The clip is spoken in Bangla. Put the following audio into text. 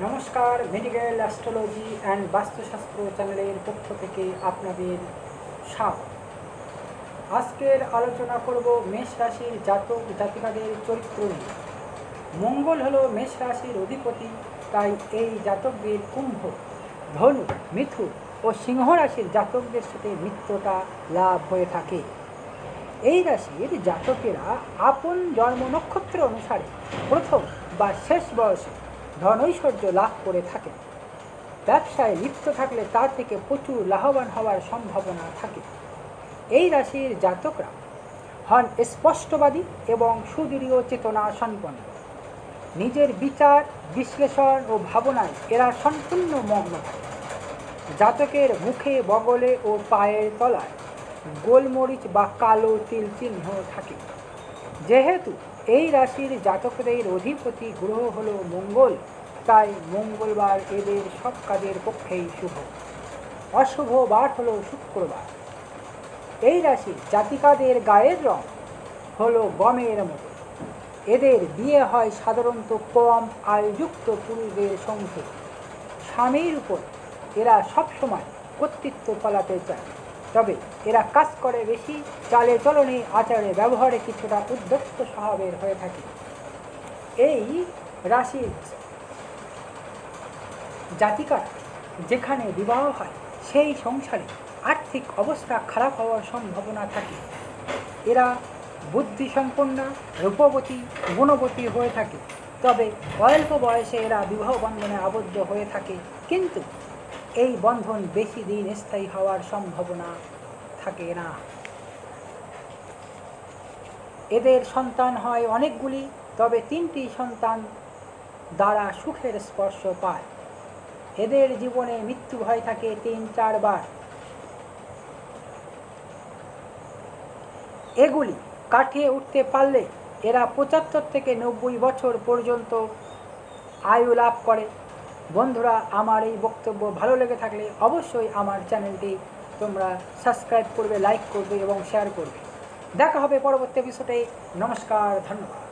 নমস্কার, মেডিকেল অ্যাস্ট্রোলজি অ্যান্ড বাস্তুশাস্ত্র চ্যানেলের পক্ষ থেকে আপনাদের স্বাগত। আজকের আলোচনা করব মেষ রাশির জাতক জাতিকাদের চরিত্র নিয়ে। মঙ্গল হলো মেষ রাশির অধিপতি, তাই এই জাতকদের কুম্ভ, ধনু, মিথুন ও সিংহ রাশির জাতকদের সাথে মিত্রতা লাভ হয়ে থাকে। এই রাশির জাতকেরা আপন জন্ম নক্ষত্র অনুসারে প্রথম বা শেষ বয়সে ধনৈশ্বর্য লাভ করে থাকেন। ব্যবসায় লিপ্ত থাকলে তা থেকে প্রচুর লাভবান হওয়ার সম্ভাবনা থাকে। এই রাশির জাতকরা হন স্পষ্টবাদী এবং সুদৃঢ় চেতনা সম্পন্ন। নিজের বিচার, বিশ্লেষণ ও ভাবনায় এরা সম্পূর্ণ মগ্ন থাকে। জাতকের মুখে, বগলে ও পায়ের তলায় গোলমরিচ বা কালো তিল চিহ্ন থাকে। যেহেতু এই রাশির জাতকদের অধিপতি গ্রহ হলো মঙ্গল, তাই মঙ্গলবার এদের সব কাজের পক্ষেই শুভ। অশুভ বার হলো শুক্রবার। এই রাশির জাতিকাদের গায়ের রং হলো গমের মতো। এদের বিয়ে হয় সাধারণত কম আয়ুযুক্ত পুরুষদের সঙ্গে। স্বামীর উপর এরা সবসময় কর্তৃত্ব চালাতে চায়, তবে এরা কাজ করে বেশি, চালে চলনে, আচারে ব্যবহারে কিছুটা উদ্যক্ত স্বভাবের হয়ে থাকে। এই রাশির জাতিকার যেখানে বিবাহ হয় সেই সংসারে আর্থিক অবস্থা খারাপ হওয়ার সম্ভাবনা থাকে। এরা বুদ্ধিসম্পন্ন, রূপবতী, গুণবতী হয়ে থাকে, তবে অল্প বয়সে এরা বিবাহ বন্ধনে আবদ্ধ হয়ে থাকে, কিন্তু এই বন্ধন বেশি দিন স্থায়ী হওয়ার সম্ভাবনা থাকে না। এদের সন্তান হয় অনেকগুলি, তবে 3টি সন্তান দ্বারা সুখের স্পর্শ পায়। এদের জীবনে মৃত্যু ভয় থাকে 3-4 বার। এগুলি কাটিয়ে উঠতে পারলে এরা 75 থেকে 90 বছর পর্যন্ত আয়ু লাভ করে। বন্ধুরা, আমার এই বক্তব্য ভালো লেগে থাকলে অবশ্যই আমার চ্যানেলটি তোমরা সাবস্ক্রাইব করবে, লাইক করবে এবং শেয়ার করবে। দেখা হবে পরবর্তী এপিসোডে। নমস্কার, ধন্যবাদ।